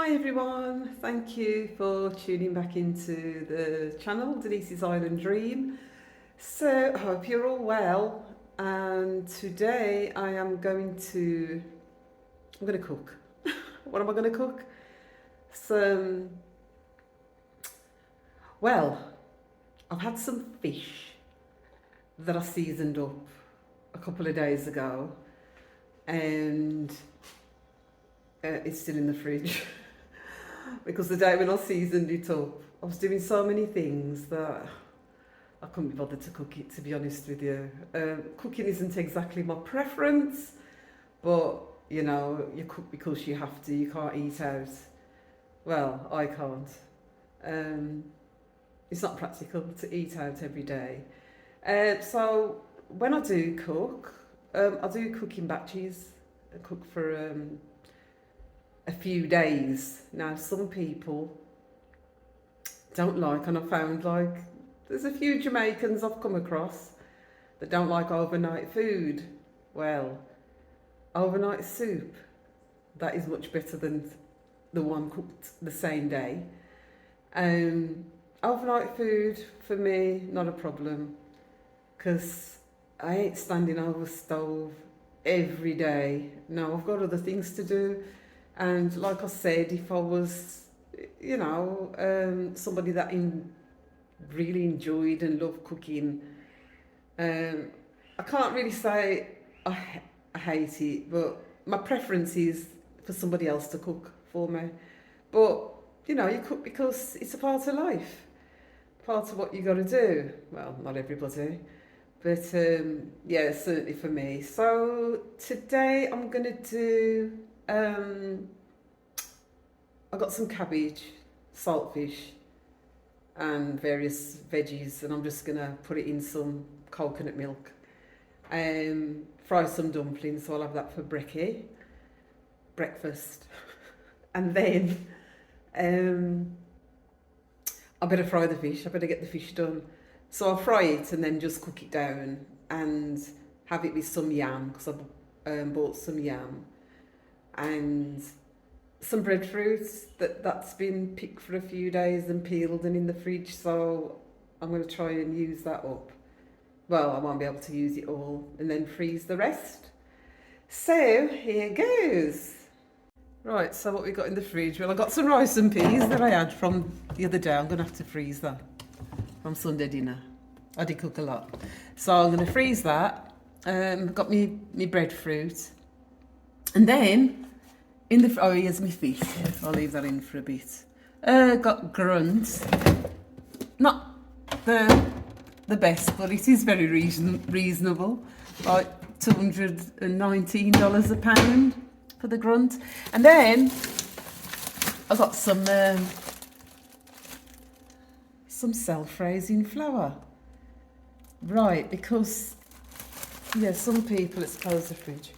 Hi everyone, thank you for tuning back into the channel, Denise's Island Dream. So I hope you're all well, and today I'm going to cook. What am I going to cook? Some, well, I've had some fish that I seasoned up a couple of days ago, and it's still in the fridge. Because the day when I seasoned it up, I was doing so many things that I couldn't be bothered to cook it, to be honest with you. Cooking isn't exactly my preference, but you know, you cook because you have to, you can't eat out. Well, I can't. It's not practical to eat out every day. So when I do cook, I do cook in batches. I cook for a few days. Now, some people don't like, and I found like there's a few Jamaicans I've come across that don't like overnight food. Well, overnight soup, that is much better than the one cooked the same day. Overnight food for me, not a problem, because I ain't standing over a stove every day. No, I've got other things to do. And like I said, if I was, you know, somebody that really enjoyed and loved cooking, I can't really say I hate it, but my preference is for somebody else to cook for me. But, you know, you cook because it's a part of life, part of what you got to do. Well, not everybody, but yeah, certainly for me. So today I'm going to do... I got some cabbage, saltfish, and various veggies, and I'm just gonna put it in some coconut milk. Fry some dumplings, so I'll have that for breakfast, and then I better fry the fish. I better get the fish done. So I'll fry it and then just cook it down and have it with some yam, because I bought some yam and some breadfruit that's been picked for a few days and peeled and in the fridge, so I'm going to try and use that up. Well, I won't be able to use it all, and then freeze the rest. So here goes. Right, so what we got in the fridge? Well, I got some rice and peas that I had from the other day. I'm going to have to freeze that from Sunday dinner. I did cook a lot, so I'm going to freeze that. Got me breadfruit, and then here's my fish. I'll leave that in for a bit. Got grunts. Not the best, but it is very reasonable. Like $219 a pound for the grunt. And then I got some self-raising flour. Right, because yeah, some people, let's close the fridge.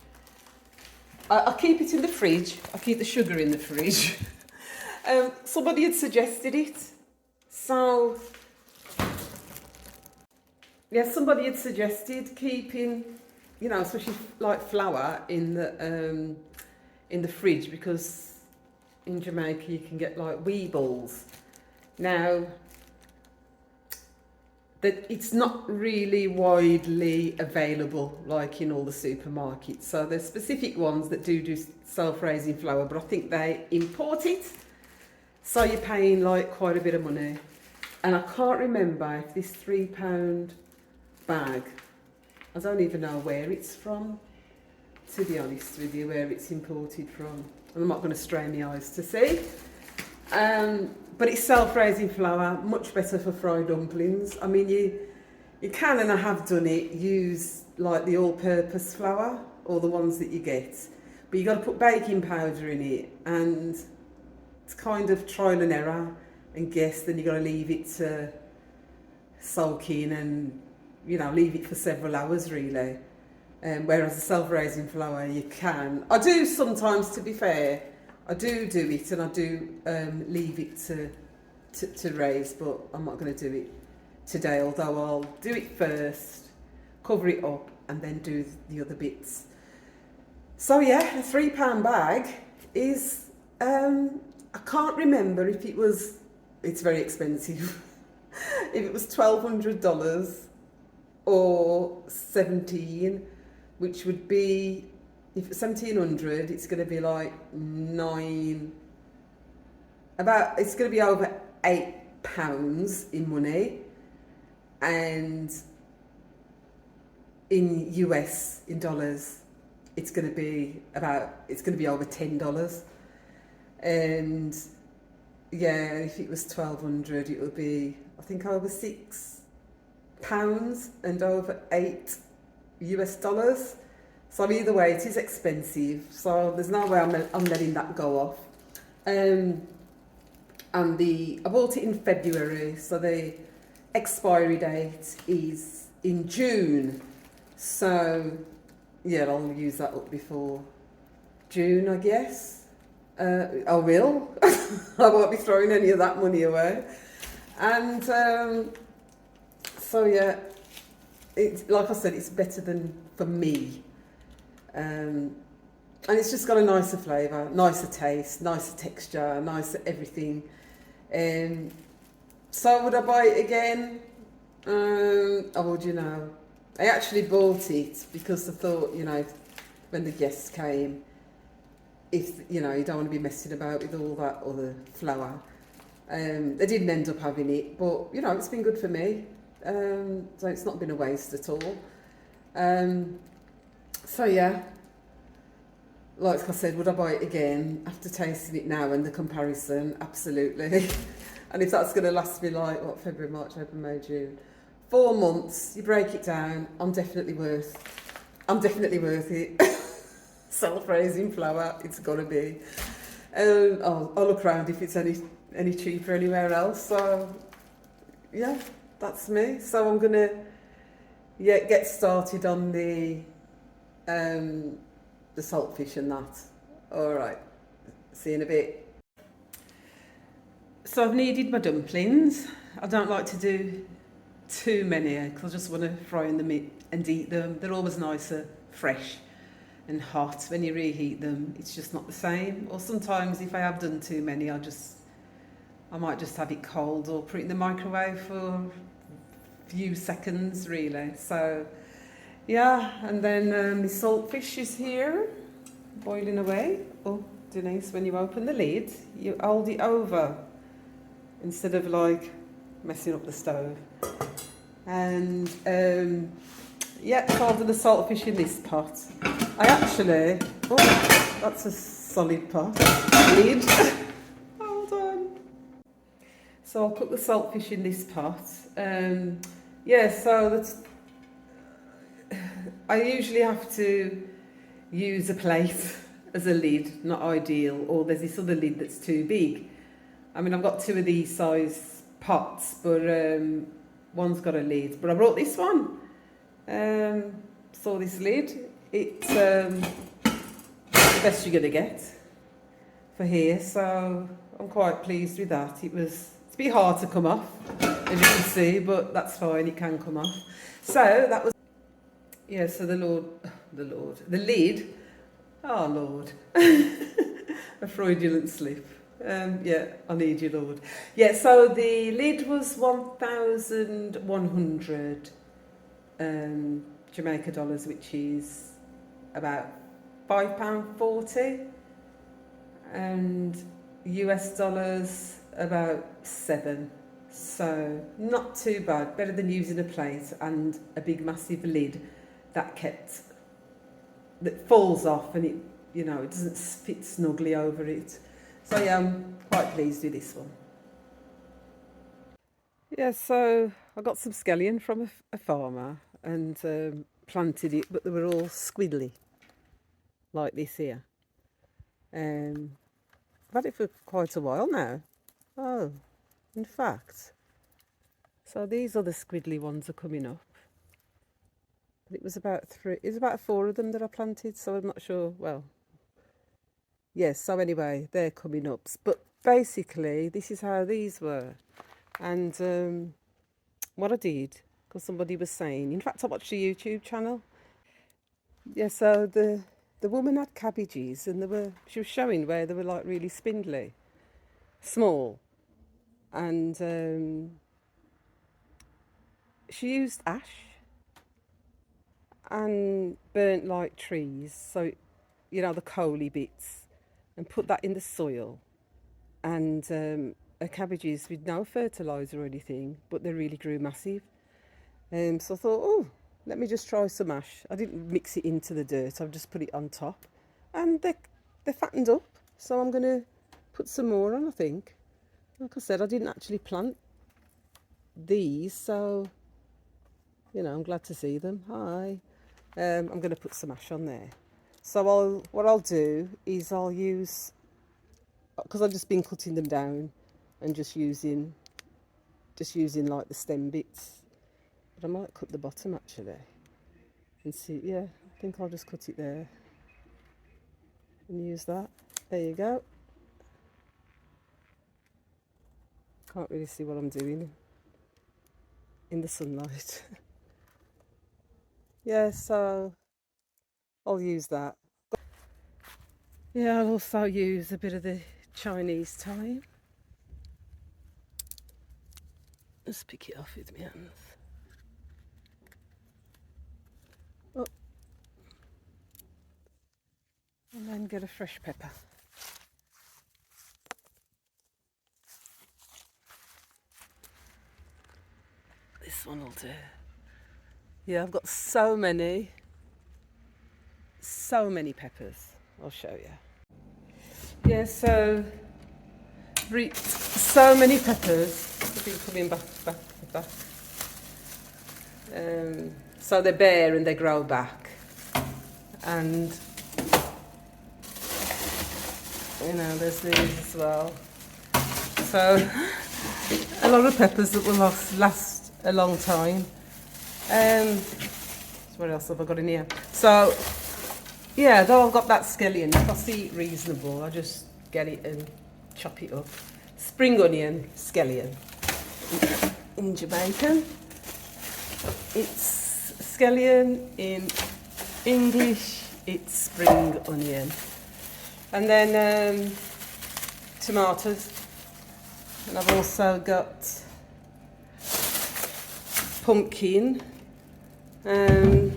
I keep it in the fridge. I keep the sugar in the fridge. Somebody had suggested it. So, yeah, somebody had suggested keeping, you know, especially like flour in the fridge, because in Jamaica you can get like wee balls. Now, that it's not really widely available like in all the supermarkets. So there's specific ones that do self-raising flour, but I think they import it. So you're paying like quite a bit of money. And I can't remember if this £3 bag, I don't even know where it's from, to be honest with you, where it's imported from. I'm not going to strain my eyes to see. But it's self-raising flour, much better for fried dumplings. I mean, you can, and I have done it, use like the all-purpose flour, or the ones that you get. But you got to put baking powder in it, and it's kind of trial and error and guess. Then you got to leave it to soak in, and you know, leave it for several hours really. Whereas the self-raising flour, you can. I do sometimes, to be fair. I do it, and I do leave it to raise, but I'm not going to do it today, although I'll do it first, cover it up, and then do the other bits. So yeah, a £3 bag is I can't remember if it was, it's very expensive, if it was $1,200 or 17, which would be, if it's 1700, it's going to be like it's going to be over £8 in money, and in US, in dollars, it's going to be over $10. And yeah, if it was 1200, it would be, I think, over £6 and over $8. So either way, it is expensive. So there's no way I'm letting that go off. And I bought it in February, so the expiry date is in June. So yeah, I'll use that up before June, I guess. I will. I won't be throwing any of that money away. And so yeah, it's, like I said, it's better than for me. And it's just got a nicer flavour, nicer taste, nicer texture, nicer everything. So would I buy it again? I would, I actually bought it because I thought, when the guests came, if, you don't want to be messing about with all that other flour. They didn't end up having it, but, it's been good for me. So it's not been a waste at all. So yeah, like I said, would I buy it again after tasting it now and the comparison? Absolutely. And if that's going to last me like, February, March, April, May, June, 4 months, you break it down, I'm definitely worth it. Self-raising flour, it's got to be. I'll look around if it's any cheaper anywhere else. So yeah, that's me. So I'm gonna get started on the saltfish and that. All right, see you in a bit. So I've kneaded my dumplings. I don't like to do too many because I just want to fry in them and eat them. They're always nicer, fresh and hot. When you reheat them, it's just not the same. Or sometimes if I have done too many, I might just have it cold or put it in the microwave for a few seconds, really. So yeah, and then the saltfish is here, boiling away. Oh, Denise, when you open the lid, you hold it over instead of like messing up the stove. And yeah, so I'll do the saltfish in this pot. That's a solid pot. Lid. Hold on. So I'll put the saltfish in this pot. Yeah, so that's. I usually have to use a plate as a lid, not ideal, or there's this other lid that's too big. I mean, I've got 2 of these size pots, but one's got a lid. But I brought this one. Saw this lid. It's the best you're going to get for here, so I'm quite pleased with that. It's a bit hard to come off, as you can see, but that's fine, it can come off. So that was, yeah, so the lid, oh Lord, a Freudian slip. Yeah, I need you, Lord. Yeah, so the lid was 1,100 Jamaica dollars, which is about £5.40, and US dollars about 7. So not too bad, better than using a plate and a big massive lid that falls off and it doesn't fit snugly over it. So yeah, I'm quite pleased with this one. Yeah, so I got some scallion from a farmer and planted it, but they were all squiddly, like this here. I've had it for quite a while now. Oh, in fact, so these other squiddly ones are coming up. But it was about 4 of them that I planted, so I'm not sure. Well, yes, so anyway, they're coming up. But basically, this is how these were. And what I did, because somebody was saying, in fact, I watched a YouTube channel. Yeah, so the woman had cabbages, and she was showing where they were like really spindly. small, and she used ash and burnt like trees, so you know the coaly bits, and put that in the soil. And her cabbages with no fertiliser or anything, but they really grew massive. So I thought, oh, let me just try some ash. I didn't mix it into the dirt, I've just put it on top. And they fattened up, so I'm going to put some more on, I think. Like I said, I didn't actually plant these, so, you know, I'm glad to see them. Hi. I'm going to put some ash on there. So what I'll do is I'll use, because I've just been cutting them down and just using like the stem bits. But I might cut the bottom actually and see. Yeah, I think I'll just cut it there and use that. There you go. Can't really see what I'm doing in the sunlight. Yeah, so I'll use that. Yeah, I'll also use a bit of the Chinese thyme. Just pick it off with my hands. Oh. And then get a fresh pepper. This one will do. Yeah, I've got so many peppers. I'll show you. Yeah, so many peppers. I've been coming back. So they're bare and they grow back, and you know there's these as well. So a lot of peppers that will last a long time. What else have I got in here? So yeah, though I've got that scallion, if I see it reasonable, I just get it and chop it up. Spring onion, scallion. In Jamaica, it's scallion. In English, it's spring onion. And then tomatoes. And I've also got pumpkin. And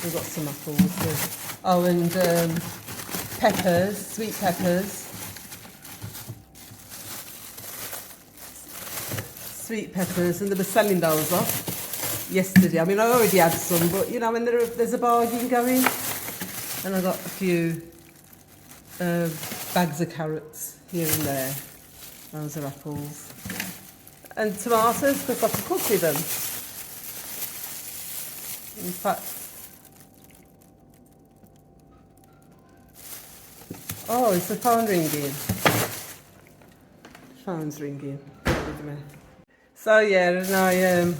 we've got some apples too. Oh, and peppers, sweet peppers. Sweet peppers, and they were selling those off yesterday. I mean, I already had some, but you know, when there's a bargain going. And I got a few bags of carrots here and there. Those are apples. And tomatoes, because I can cook with them. In fact, oh, it's the phone ringing. Phone's ringing. Bear with me. So yeah, and I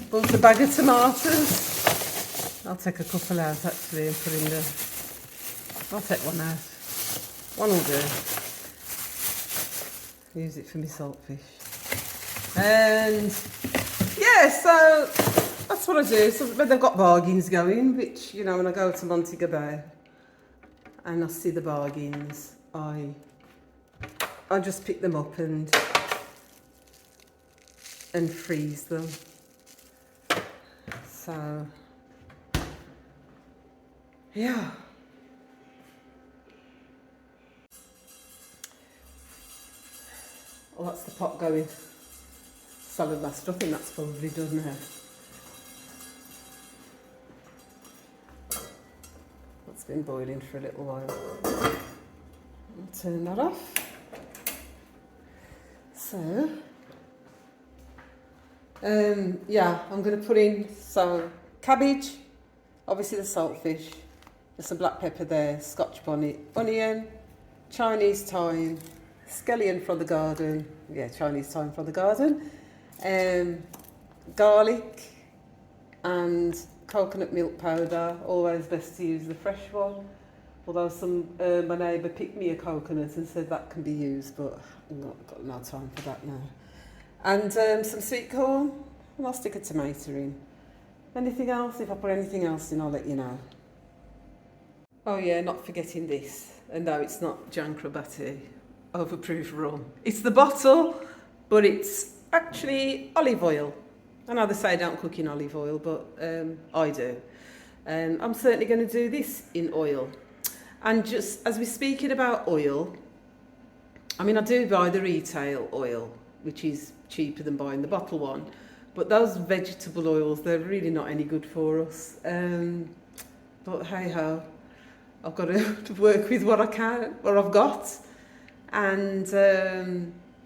bought a bag of tomatoes. I'll take a couple out actually and put in the. I'll take one out. One will do. Use it for my saltfish. And yeah, so that's what I do. So when they've got bargains going, which, you know, when I go to Montego Bay and I see the bargains, I just pick them up and freeze them. So yeah. Well, that's the pot going. Salad master, I think that's probably done now. That's been boiling for a little while. I'll turn that off. So, yeah, I'm going to put in some cabbage, obviously the saltfish, there's some black pepper there, scotch bonnet, onion, Chinese thyme, scallion from the garden, yeah, Chinese thyme from the garden, garlic and coconut milk powder. Always best to use the fresh one, although my neighbour picked me a coconut and said that can be used, but I've not got no time for that now. And some sweet corn, and I'll stick a tomato in. Anything else? If I put anything else in, I'll let you know. Oh yeah, not forgetting this. And no, it's not Jankrabati overproof rum. It's the bottle, but it's actually olive oil. I know they say don't cook in olive oil, but I do. And I'm certainly going to do this in oil. And just as we're speaking about oil, I mean, I do buy the retail oil, which is cheaper than buying the bottle one. But those vegetable oils, they're really not any good for us. But hey ho, I've got to work with what I can, what I've got. And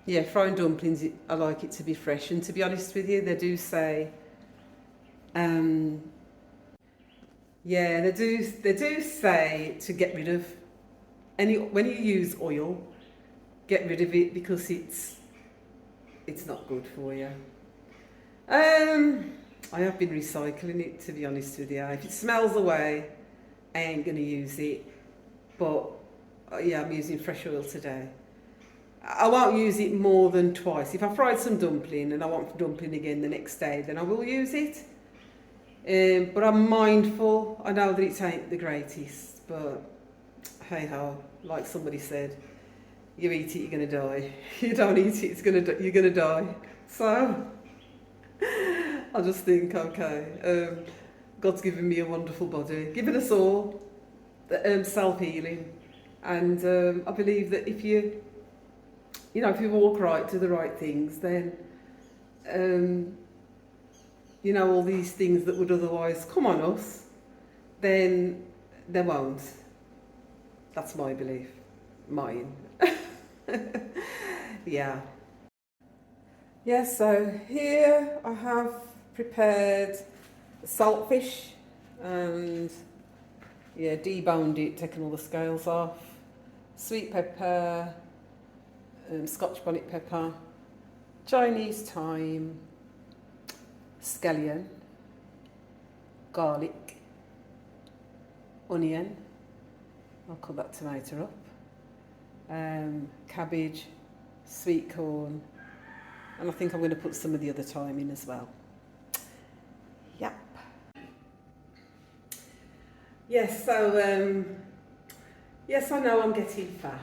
yeah, frying dumplings, I like it to be fresh. And to be honest with you, they do say, yeah, they do say to get rid of when you use oil, get rid of it because it's not good for you. I have been recycling it, to be honest with you. If it smells away, I ain't going to use it. But yeah, I'm using fresh oil today. I won't use it more than twice. If I fried some dumpling and I want dumpling again the next day, then I will use it. But I'm mindful. I know that it ain't the greatest, but hey ho, like somebody said, you eat it, you're going to die. You don't eat it, you're going to die. So I just think, okay, God's given me a wonderful body, given us all self-healing, and I believe that if you walk right, do the right things, then all these things that would otherwise come on us, then they won't. That's my belief, mine. Yeah. Yeah, so here I have prepared saltfish and deboned it, taken all the scales off, sweet pepper, Scotch bonnet pepper, Chinese thyme, scallion, garlic, onion, I'll cut that tomato up, cabbage, sweet corn, and I think I'm going to put some of the other thyme in as well. Yep. Yes, so yes, I know I'm getting fat.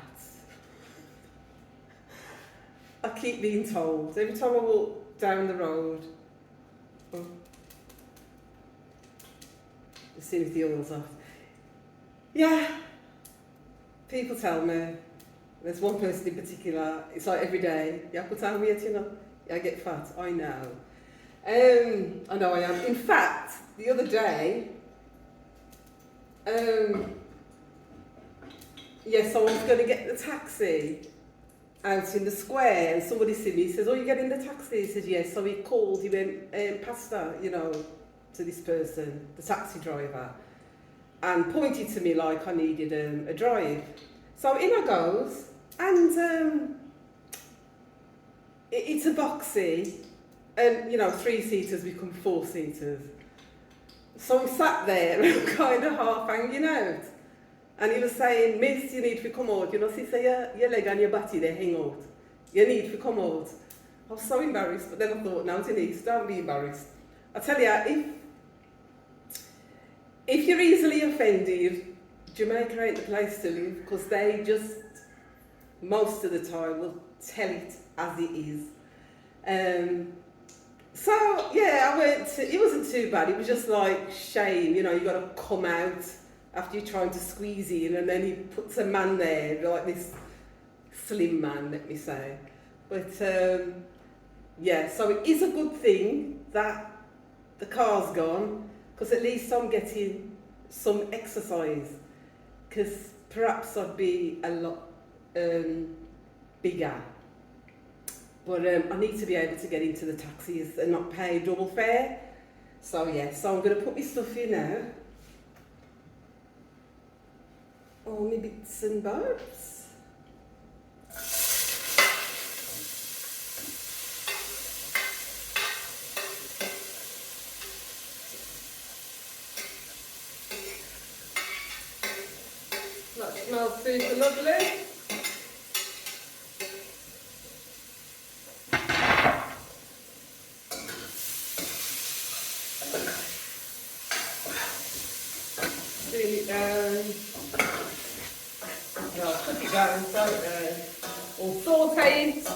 I keep being told every time I walk down the road. Let's see if the oil's off. Yeah, people tell me. There's one person in particular. It's like every day. Yeah, tell me it, I get fat. I know. I know I am. In fact, the other day, yes, I was going to get the taxi out in the square, and somebody see me, he says, "Oh, you're getting the taxi?" He said, "Yes." So he called, he went, "Pasta," to this person, the taxi driver, and pointed to me like I needed a drive. So in I goes, and it's a boxy, and 3-seaters become 4-seaters. So I'm sat there, and I'm kind of half hanging out. And he was saying, "Miss, you need to come out. He said, your leg and your body, they hang out. You need to come out." I was so embarrassed, but then I thought, no, Denise, don't be embarrassed. I tell you, if you're easily offended, Jamaica ain't the place to live, because they just, most of the time, will tell it as it is. So, yeah, it wasn't too bad. It was just like shame, you got to come out after you're trying to squeeze in, and then he puts a man there, like this slim man, let me say. But yeah, so it is a good thing that the car's gone, because at least I'm getting some exercise, because perhaps I'd be a lot bigger. But I need to be able to get into the taxis and not pay double fare. So yeah, so I'm going to put my stuff in now. All my bits and bobs. That smells super lovely. going. I'll cook it going, throw it there. Or saute it.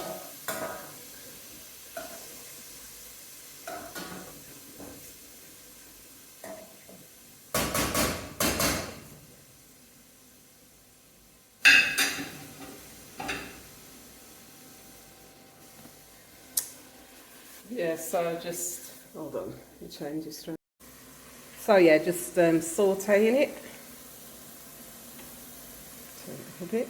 Yeah, so just, hold on, let me change this around. So yeah, just sauteing it. Turn it up a bit.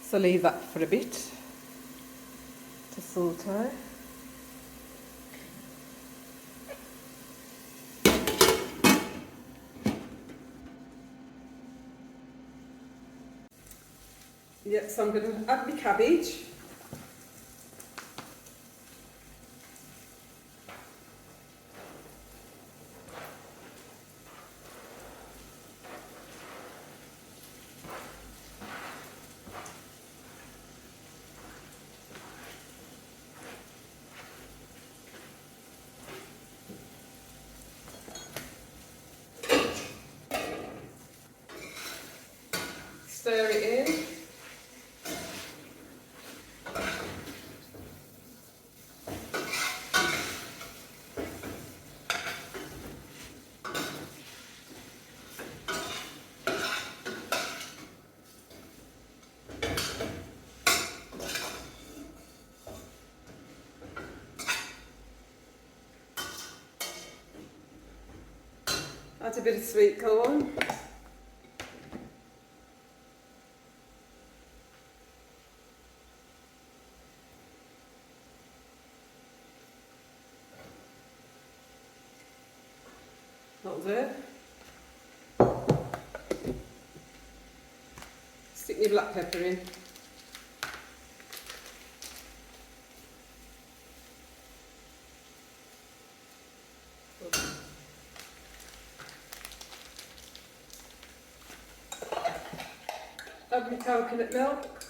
So leave that for a bit to saute. Yeah, so I'm going to add my cabbage. Stir it in. Add a bit of sweet corn. That'll do. Stick your black pepper in. Add my coconut milk.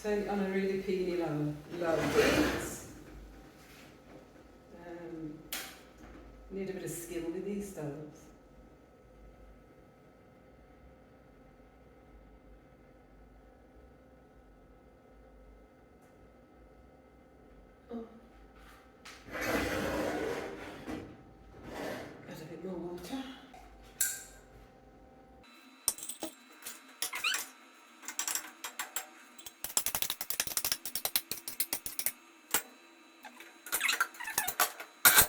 Turn it on a really peely low heat. Need a bit of skill with these stoves. Oh. Add a bit more water.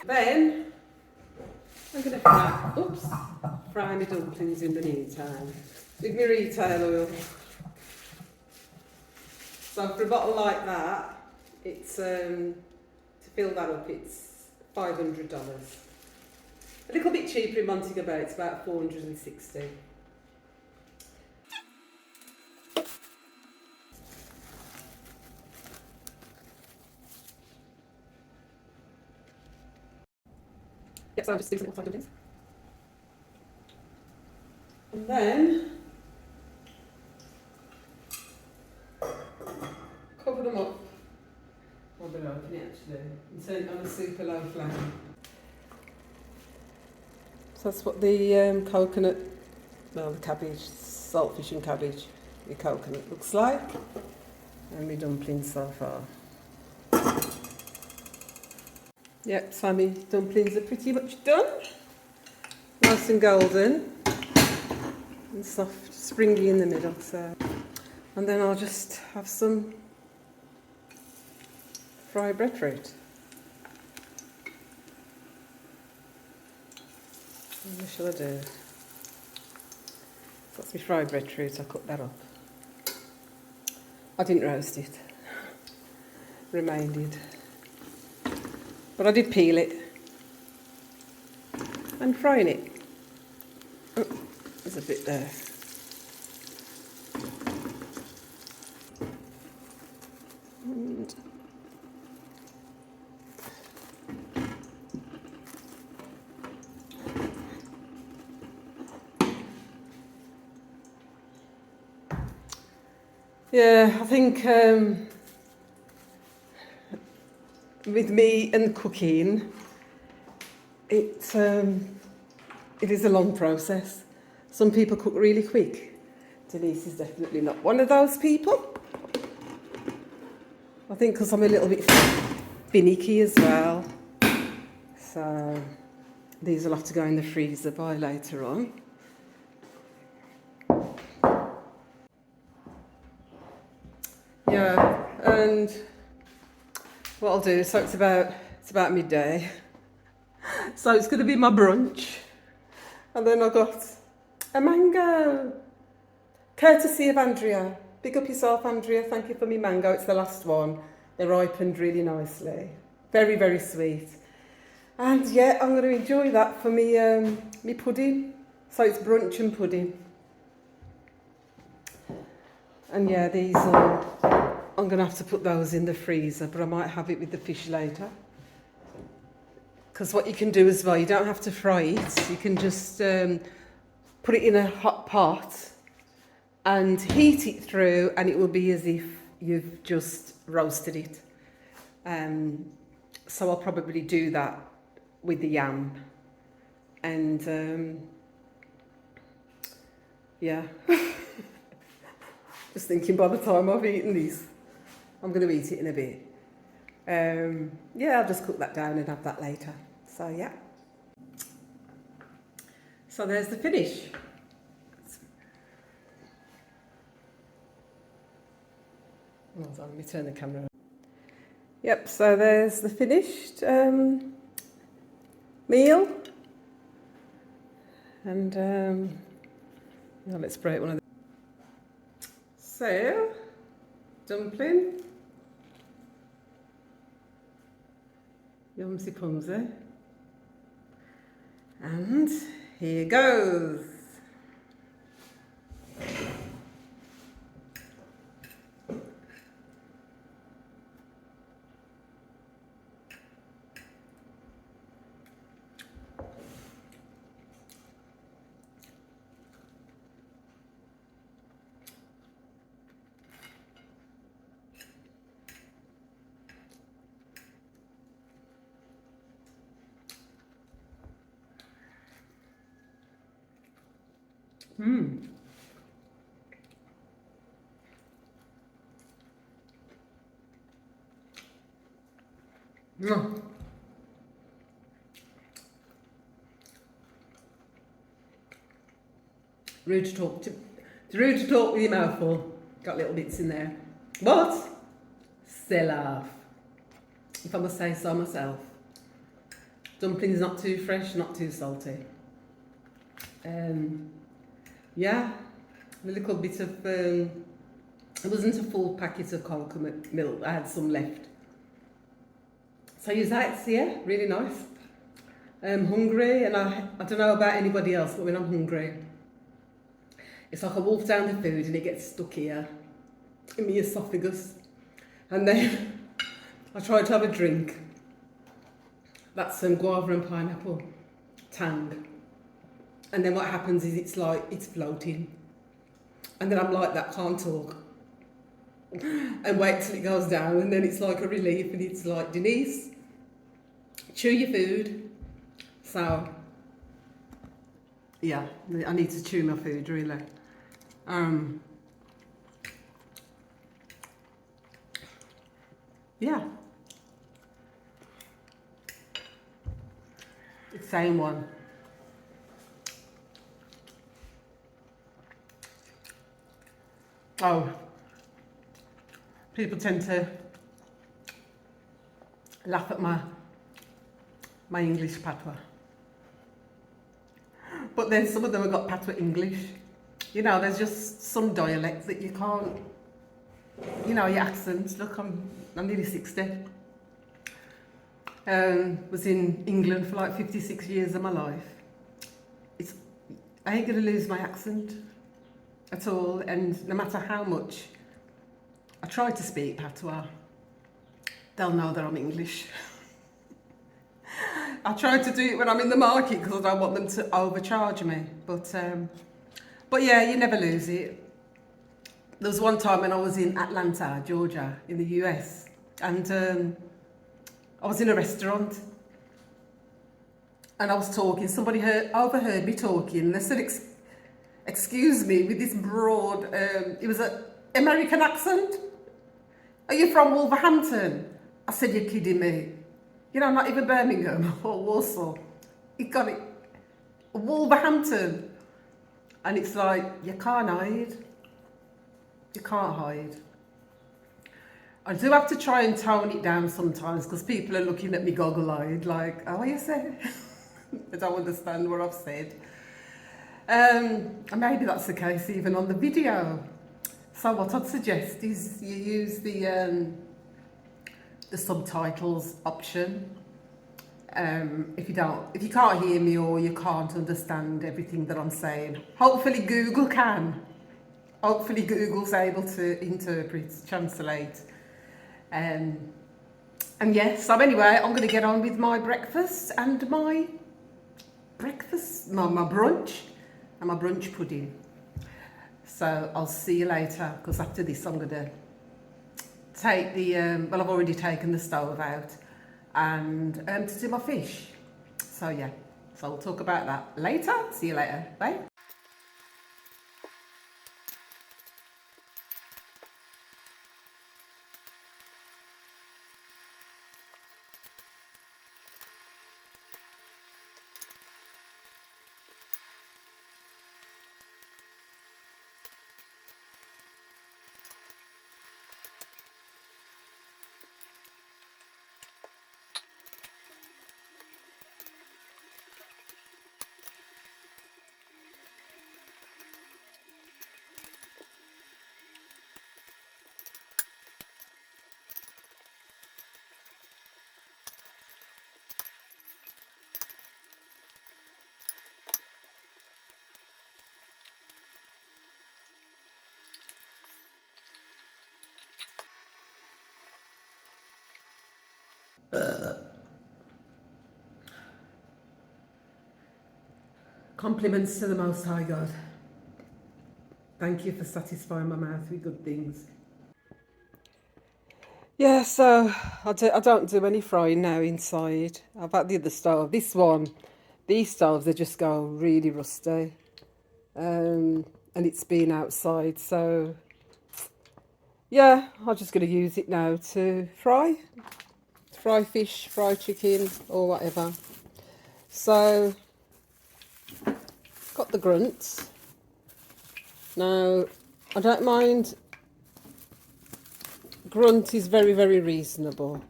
Then I'm going to fry my dumplings in the meantime with my retail oil. So for a bottle like that, it's to fill that up, it's $500. A little bit cheaper in Montego Bay, it's about $460. Yep, so I'm just doing some dumplings. And then cover them up. Or below, can you actually? And turn it on a super low flame. So that's what the coconut, well, the cabbage, saltfish and cabbage, the coconut looks like. And my dumplings so far. Yep, so my dumplings are pretty much done. Nice and golden. And soft, springy in the middle. So, and then I'll just have some fried breadfruit. What shall I do? That's my fried breadfruit, I cut that up. I didn't roast it. Reminded. But I did peel it. And frying it. Oh, there's a bit there. Yeah, I think with me and cooking, it is a long process. Some people cook really quick. Denise is definitely not one of those people. I think because I'm a little bit finicky as well. So these will have to go in the freezer by later on. Yeah, and what I'll do, so it's about midday. So it's going to be my brunch. And then I got a mango, courtesy of Andrea. Big up yourself, Andrea. Thank you for me mango. It's the last one. They ripened really nicely. Very, very sweet. And yeah, I'm going to enjoy that for me, me pudding. So it's brunch and pudding. And yeah, these I'm going to have to put those in the freezer, but I might have it with the fish later. Because what you can do as well, you don't have to fry it. You can just put it in a hot pot and heat it through, and it will be as if you've just roasted it. So I'll probably do that with the yam. And yeah, just thinking by the time I've eaten these, I'm going to eat it in a bit. Yeah, I'll just cook that down and have that later. So yeah. So there's the finish. Hold on, let me turn the camera on. Yep, so there's the finished meal. And yeah, let's break one of the. So, dumpling. Yumsy pumsy. And here goes. Mm. Mm. Rude to talk to. It's rude to talk with your mouth full. Got little bits in there. But still laugh. If I must say so myself. Dumplings not too fresh, not too salty. Yeah, a little bit of. It wasn't a full packet of coconut milk. I had some left. So use that. Yeah, really nice. I'm hungry, and I don't know about anybody else, but when I'm hungry, it's like I wolf down the food and it gets stuck here in my esophagus, and then I try to have a drink. That's some guava and pineapple tang, and then what happens is it's like it's floating, and then I'm like that, can't talk, and wait till it goes down, and then it's like a relief, and it's like, Denise, chew your food. So yeah, I need to chew my food really. Yeah, it's the same one. Oh, people tend to laugh at my English patois. But then some of them have got patois English. You know, there's just some dialects that you can't, you know, your accent. Look, I'm nearly 60. Was in England for like 56 years of my life. I ain't gonna lose my accent at all, and no matter how much I try to speak patois, they'll know that I'm English. I try to do it when I'm in the market because I don't want them to overcharge me. But yeah, you never lose it. There was one time when I was in Atlanta, Georgia, in the US, and I was in a restaurant and I was talking. Somebody overheard me talking, and they said, "Excuse me," with this broad, it was an American accent. "Are you from Wolverhampton?" I said, "You're kidding me. You know, not even Birmingham or Warsaw. It got it. Wolverhampton." And it's like, you can't hide. You can't hide. I do have to try and tone it down sometimes because people are looking at me goggle-eyed like, "Oh, you say?" They don't understand what I've said. And maybe that's the case even on the video. So what I'd suggest is you use the subtitles option. If you can't hear me or you can't understand everything that I'm saying, hopefully Google can. Hopefully Google's able to interpret, translate. And yes, so anyway, I'm going to get on with my breakfast and my brunch and my brunch pudding. So I'll see you later, because after this I'm going to take the, well, I've already taken the stove out and to do my fish. So yeah, so we'll talk about that later. See you later. Bye. Compliments to the Most High God. Thank you for satisfying my mouth with good things. Yeah, so I don't do any frying now inside. I've had the other stove. These stoves, they just go really rusty. And it's been outside, so yeah, I'm just going to use it now to fry fish, fry chicken, or whatever. So, got the grunts. Now, I don't mind. Grunt is very, very reasonable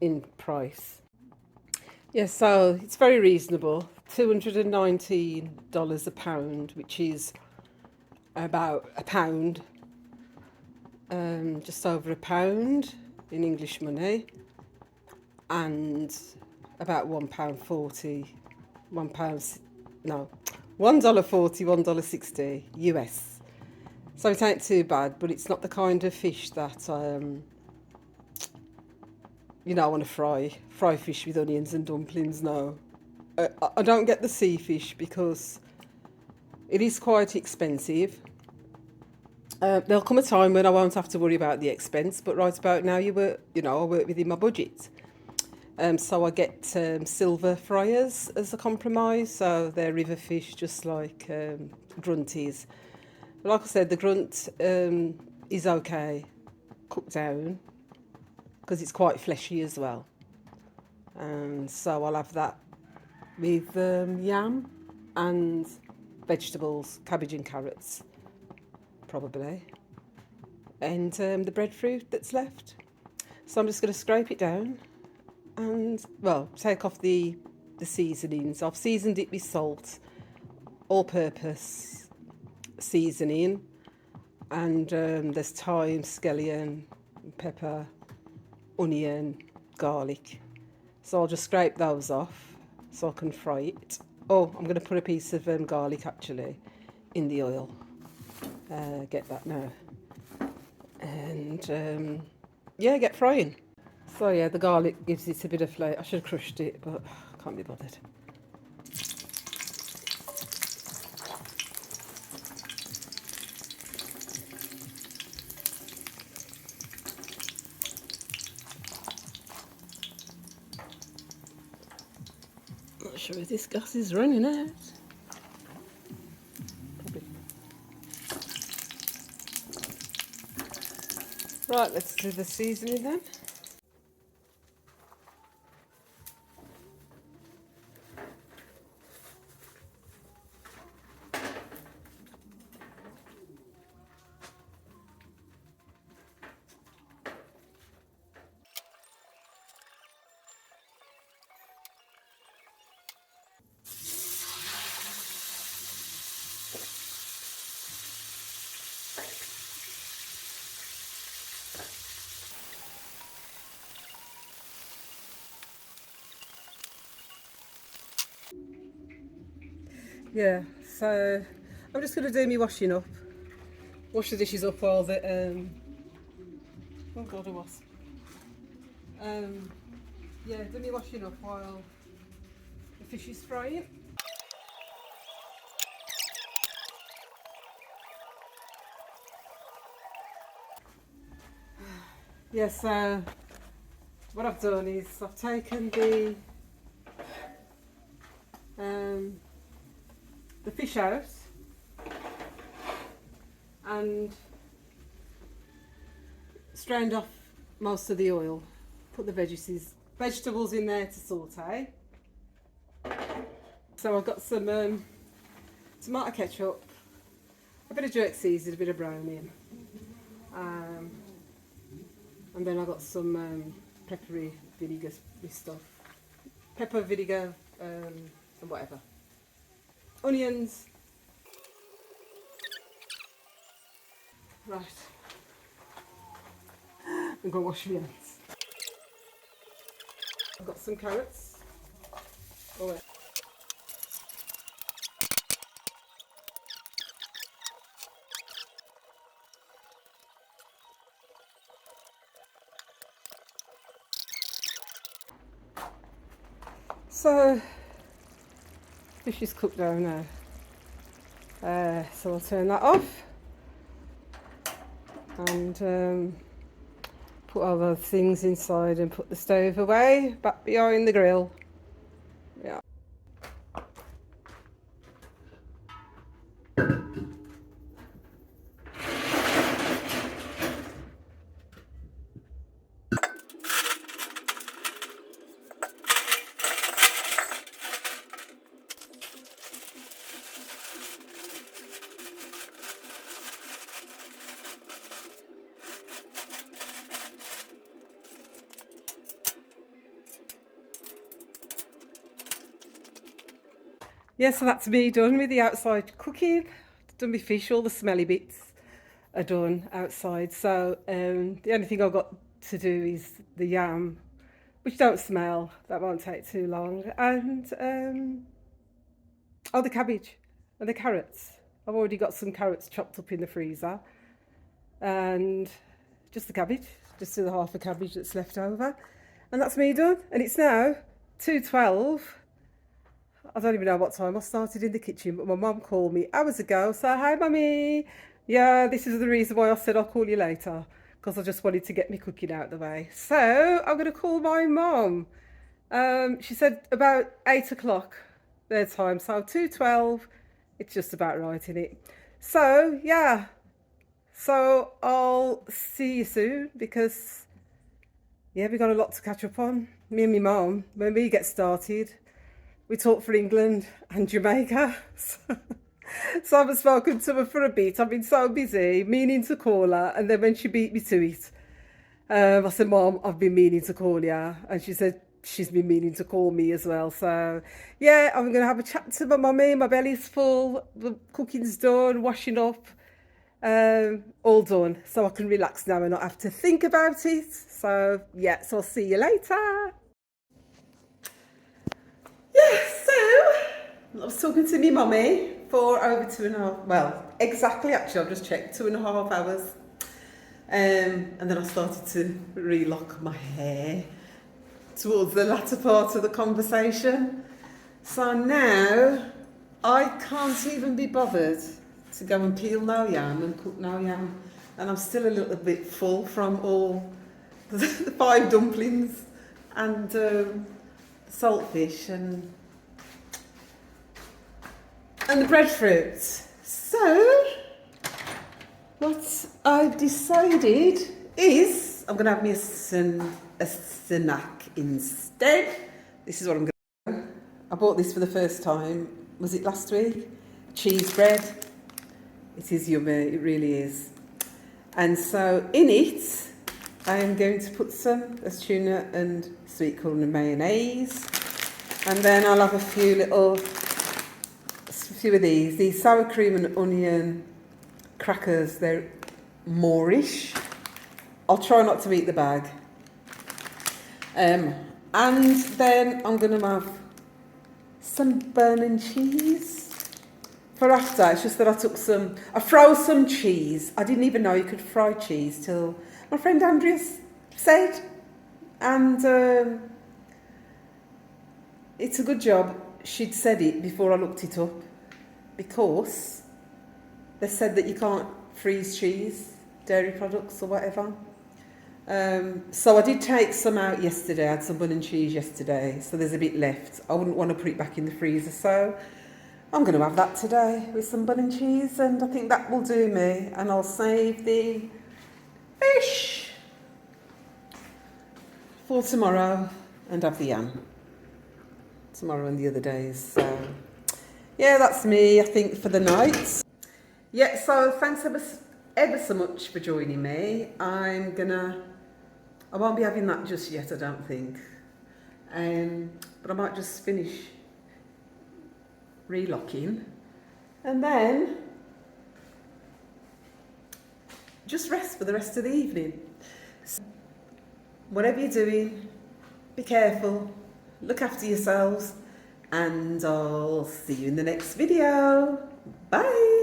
in price. Yeah, so it's very reasonable. $219 a pound, which is about a pound, just over a pound in English money, and about £1.40, $1.40, $1.60 US. So it ain't too bad, but it's not the kind of fish that I want to fry fish with onions and dumplings. No, I don't get the sea fish because it is quite expensive. There'll come a time when I won't have to worry about the expense, but right about now, I work within my budget. So I get silver fryers as a compromise. So they're river fish, just like grunties. Like I said, the grunt is okay cooked down because it's quite fleshy as well. And so I'll have that with yam and vegetables, cabbage and carrots, probably, and the breadfruit that's left. So I'm just going to scrape it down and, well, take off the seasonings. I've seasoned it with salt, all-purpose seasoning, and there's thyme, scallion, pepper, onion, garlic. So I'll just scrape those off so I can fry it. Oh, I'm going to put a piece of garlic actually in the oil. Get that now. And yeah, get frying. So yeah, the garlic gives it a bit of flavour. I should have crushed it, but I can't be bothered. sure this gas is running out. Probably. Right, let's do the seasoning then. Yeah, so I'm just going to do me washing up. Wash the dishes up while the oh god, I was. Yeah, do me washing up while the fish is frying. Yeah, so what I've done is I've taken the fish out and strained off most of the oil. Put the vegetables in there to saute. So I've got some tomato ketchup, a bit of jerk seasoning, a bit of browning, and then I've got some peppery vinegar stuff, pepper vinegar and whatever, onions. Right, I'm going to wash my hands. I've got some carrots. Oh, wait. So, fish is cooked down now. So I'll turn that off and put all those things inside and put the stove away, back behind the grill. Yeah. Yeah, so that's me done with the outside cooking. Done my fish, all the smelly bits are done outside. So the only thing I've got to do is the yam, which don't smell, that won't take too long. And oh, the cabbage and the carrots. I've already got some carrots chopped up in the freezer. And just the cabbage, just the half a cabbage that's left over. And that's me done. And it's now 2:12. I don't even know what time I started in the kitchen, but my mum called me hours ago. So, hi, mummy. Yeah, this is the reason why I said I'll call you later, because I just wanted to get me cooking out of the way. So, I'm going to call my mum. She said about 8 o'clock their time. So, 2:12, it's just about right, isn't it? So, yeah. So, I'll see you soon because, yeah, we've got a lot to catch up on. Me and my mum, when we get started, we talk for England and Jamaica. So I haven't spoken to her for a bit. I've been so busy, meaning to call her. And then when she beat me to it, I said, Mom, I've been meaning to call you. And she said she's been meaning to call me as well. So, yeah, I'm going to have a chat to my mummy. My belly's full. The cooking's done, washing up, all done. So I can relax now and not have to think about it. So, yeah, so I'll see you later. Yeah, so I was talking to my mummy for over 2.5, well, exactly actually, I've just checked, 2.5 hours. And then I started to relock my hair towards the latter part of the conversation. So now I can't even be bothered to go and peel no yam and cook no yam. And I'm still a little bit full from all the 5 dumplings and saltfish and and the breadfruit. So, what I've decided is I'm going to have me a snack instead. This is what I'm going to do. I bought this for the first time. Was it last week? Cheese bread. It is yummy, it really is. And so in it, I am going to put some tuna and sweet corn and mayonnaise. And then I'll have a few of these sour cream and onion crackers. They're Moorish. I'll try not to eat the bag. And then I'm going to have some burning cheese for after. It's just that I froze some cheese. I didn't even know you could fry cheese till my friend Andrea said. And it's a good job she'd said it before I looked it up, because they said that you can't freeze cheese, dairy products or whatever. So I did take some out yesterday. I had some bun and cheese yesterday, so there's a bit left. I wouldn't want to put it back in the freezer, so I'm going to have that today with some bun and cheese, and I think that will do me. And I'll save the fish for tomorrow and have the yam tomorrow and the other days. So yeah, that's me, I think, for the night. Yeah, so thanks ever so much for joining me. I won't be having that just yet, I don't think. But I might just finish relocking and then just rest for the rest of the evening. So, whatever you're doing, be careful, look after yourselves, and I'll see you in the next video. Bye.